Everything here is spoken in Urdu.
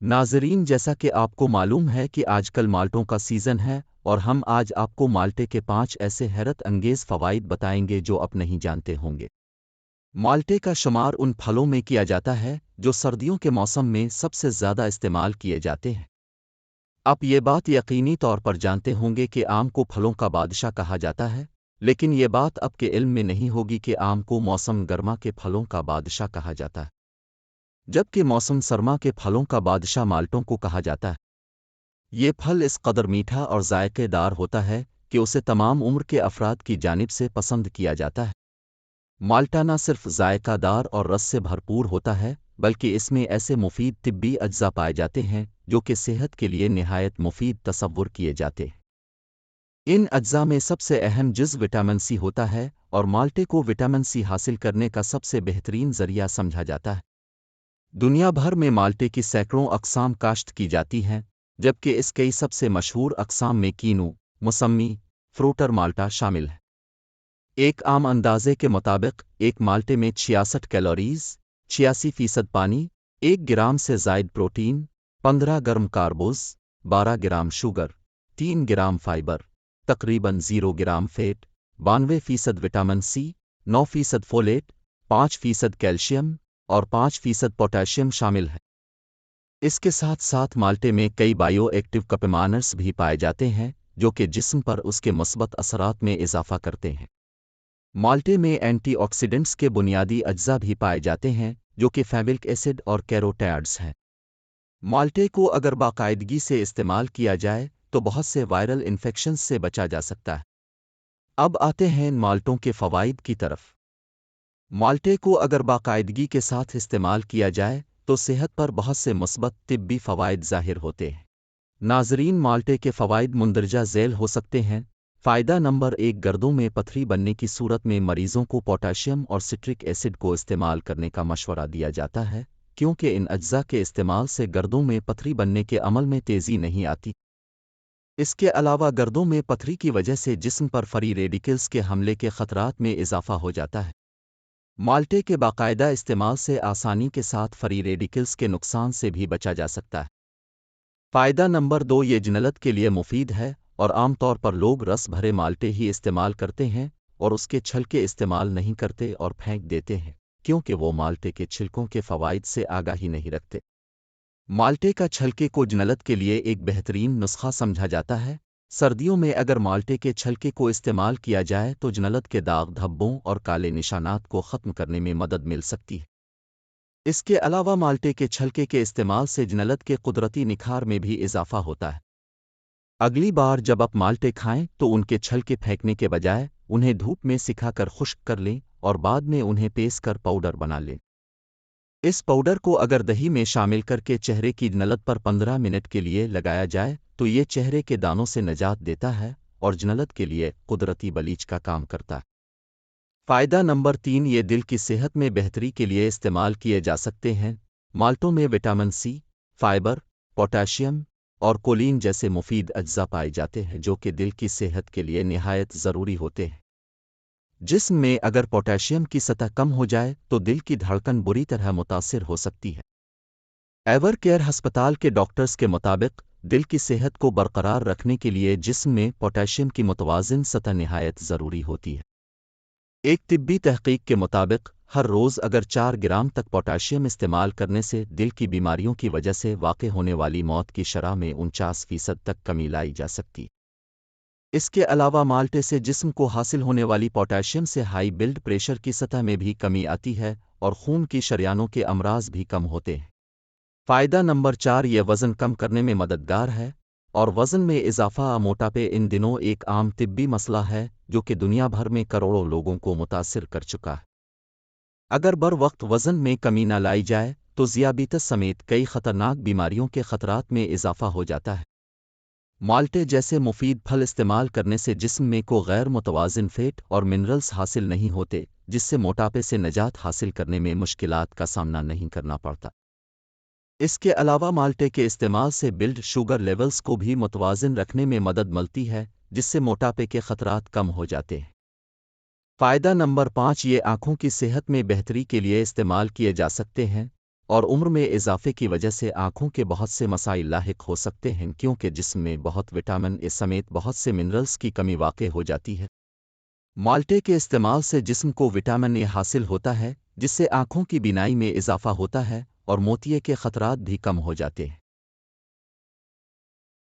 ناظرین، جیسا کہ آپ کو معلوم ہے کہ آج کل مالٹوں کا سیزن ہے اور ہم آج آپ کو مالٹے کے 5 ایسے حیرت انگیز فوائد بتائیں گے جو آپ نہیں جانتے ہوں گے۔ مالٹے کا شمار ان پھلوں میں کیا جاتا ہے جو سردیوں کے موسم میں سب سے زیادہ استعمال کیے جاتے ہیں۔ آپ یہ بات یقینی طور پر جانتے ہوں گے کہ آم کو پھلوں کا بادشاہ کہا جاتا ہے، لیکن یہ بات آپ کے علم میں نہیں ہوگی کہ آم کو موسم گرما کے پھلوں کا بادشاہ کہا جاتا ہے، جبکہ موسم سرما کے پھلوں کا بادشاہ مالٹوں کو کہا جاتا ہے۔ یہ پھل اس قدر میٹھا اور ذائقے دار ہوتا ہے کہ اسے تمام عمر کے افراد کی جانب سے پسند کیا جاتا ہے۔ مالٹا نہ صرف ذائقہ دار اور رس سے بھرپور ہوتا ہے، بلکہ اس میں ایسے مفید طبی اجزاء پائے جاتے ہیں جو کہ صحت کے لیے نہایت مفید تصور کیے جاتے ہیں۔ ان اجزاء میں سب سے اہم جز وٹامن سی ہوتا ہے اور مالٹے کو وٹامن سی حاصل کرنے کا سب سے بہترین ذریعہ سمجھا جاتا ہے۔ دنیا بھر میں مالٹے کی سینکڑوں اقسام کاشت کی جاتی ہیں، جبکہ اس کئی سب سے مشہور اقسام میں کینو، موسمی، فروٹر مالٹا شامل ہے۔ ایک عام اندازے کے مطابق ایک مالٹے میں 66 کیلوریز، 86% پانی، 1 گرام سے زائد protein, 15 gram carbs, 12 gram sugar, 3 gram fibre, تقریباً 0 gram fat, 92% vitamin C, 9% folate, 5% calcium اور 5% پوٹاشیم شامل ہے۔ اس کے ساتھ ساتھ مالٹے میں کئی بائیو ایکٹیو کپمانرز بھی پائے جاتے ہیں جو کہ جسم پر اس کے مثبت اثرات میں اضافہ کرتے ہیں۔ مالٹے میں اینٹی آکسیڈنٹس کے بنیادی اجزاء بھی پائے جاتے ہیں جو کہ فیولک ایسڈ اور کیروٹیڈز ہیں۔ مالٹے کو اگر باقاعدگی سے استعمال کیا جائے تو بہت سے وائرل انفیکشنز سے بچا جا سکتا ہے۔ اب آتے ہیں مالٹوں کے فوائد کی طرف۔ مالٹے کو اگر باقاعدگی کے ساتھ استعمال کیا جائے تو صحت پر بہت سے مثبت طبی فوائد ظاہر ہوتے ہیں۔ ناظرین، مالٹے کے فوائد مندرجہ ذیل ہو سکتے ہیں۔ فائدہ نمبر 1، گردوں میں پتھری بننے کی صورت میں مریضوں کو پوٹاشیم اور سٹرک ایسڈ کو استعمال کرنے کا مشورہ دیا جاتا ہے، کیونکہ ان اجزاء کے استعمال سے گردوں میں پتھری بننے کے عمل میں تیزی نہیں آتی۔ اس کے علاوہ گردوں میں پتھری کی وجہ سے جسم پر فری ریڈیکلز کے حملے کے خطرات میں اضافہ ہو جاتا ہے۔ مالٹے کے باقاعدہ استعمال سے آسانی کے ساتھ فری ریڈیکلز کے نقصان سے بھی بچا جا سکتا ہے۔ فائدہ نمبر 2، یہ جنلت کے لیے مفید ہے اور عام طور پر لوگ رس بھرے مالٹے ہی استعمال کرتے ہیں اور اس کے چھلکے استعمال نہیں کرتے اور پھینک دیتے ہیں، کیونکہ وہ مالٹے کے چھلکوں کے فوائد سے آگاہی نہیں رکھتے۔ مالٹے کا چھلکے کو جنلت کے لیے ایک بہترین نسخہ سمجھا جاتا ہے۔ سردیوں میں اگر مالٹے کے چھلکے کو استعمال کیا جائے تو جنلت کے داغ دھبوں اور کالے نشانات کو ختم کرنے میں مدد مل سکتی ہے۔ اس کے علاوہ مالٹے کے چھلکے کے استعمال سے جنلت کے قدرتی نکھار میں بھی اضافہ ہوتا ہے۔ اگلی بار جب آپ مالٹے کھائیں تو ان کے چھلکے پھینکنے کے بجائے انہیں دھوپ میں سکھا کر خشک کر لیں اور بعد میں انہیں پیس کر پاؤڈر بنا لیں۔ اس پاؤڈر کو اگر دہی میں شامل کر کے چہرے کی جنلت پر 15 منٹ کے لیے لگایا جائے تو یہ چہرے کے دانوں سے نجات دیتا ہے اور جنلت کے لیے قدرتی بلیچ کا کام کرتا ہے۔ فائدہ نمبر 3، یہ دل کی صحت میں بہتری کے لیے استعمال کیے جا سکتے ہیں۔ مالٹوں میں وٹامن سی، فائبر، پوٹاشیم اور کولین جیسے مفید اجزاء پائے جاتے ہیں جو کہ دل کی صحت کے لیے نہایت ضروری ہوتے ہیں۔ جسم میں اگر پوٹاشیم کی سطح کم ہو جائے تو دل کی دھڑکن بری طرح متاثر ہو سکتی ہے۔ ایور کیئر ہسپتال کے ڈاکٹرز کے مطابق دل کی صحت کو برقرار رکھنے کے لیے جسم میں پوٹاشیم کی متوازن سطح نہایت ضروری ہوتی ہے۔ ایک طبی تحقیق کے مطابق ہر روز اگر 4 گرام تک پوٹاشیم استعمال کرنے سے دل کی بیماریوں کی وجہ سے واقع ہونے والی موت کی شرح میں 49% تک کمی لائی جا سکتی۔ اس کے علاوہ مالٹے سے جسم کو حاصل ہونے والی پوٹاشیم سے ہائی بلڈ پریشر کی سطح میں بھی کمی آتی ہے اور خون کی شریانوں کے امراض بھی کم ہوتے ہیں۔ فائدہ نمبر 4، یہ وزن کم کرنے میں مددگار ہے اور وزن میں اضافہ موٹاپے ان دنوں ایک عام طبی مسئلہ ہے جو کہ دنیا بھر میں کروڑوں لوگوں کو متاثر کر چکا ہے۔ اگر بر وقت وزن میں کمی نہ لائی جائے تو ذیابیطس سمیت کئی خطرناک بیماریوں کے خطرات میں اضافہ ہو جاتا ہے۔ مالٹے جیسے مفید پھل استعمال کرنے سے جسم میں کو غیر متوازن فیٹ اور منرلز حاصل نہیں ہوتے، جس سے موٹاپے سے نجات حاصل کرنے میں مشکلات کا سامنا نہیں کرنا پڑتا۔ اس کے علاوہ مالٹے کے استعمال سے بلڈ شوگر لیولز کو بھی متوازن رکھنے میں مدد ملتی ہے، جس سے موٹاپے کے خطرات کم ہو جاتے ہیں۔ فائدہ نمبر 5، یہ آنکھوں کی صحت میں بہتری کے لیے استعمال کیے جا سکتے ہیں۔ اور عمر میں اضافے کی وجہ سے آنکھوں کے بہت سے مسائل لاحق ہو سکتے ہیں کیونکہ جسم میں بہت وٹامن اے سمیت بہت سے منرلز کی کمی واقع ہو جاتی ہے۔ مالٹے کے استعمال سے جسم کو وٹامن اے حاصل ہوتا ہے جس سے آنکھوں کی بینائی میں اضافہ ہوتا ہے اور موتیے کے خطرات بھی کم ہو جاتے ہیں۔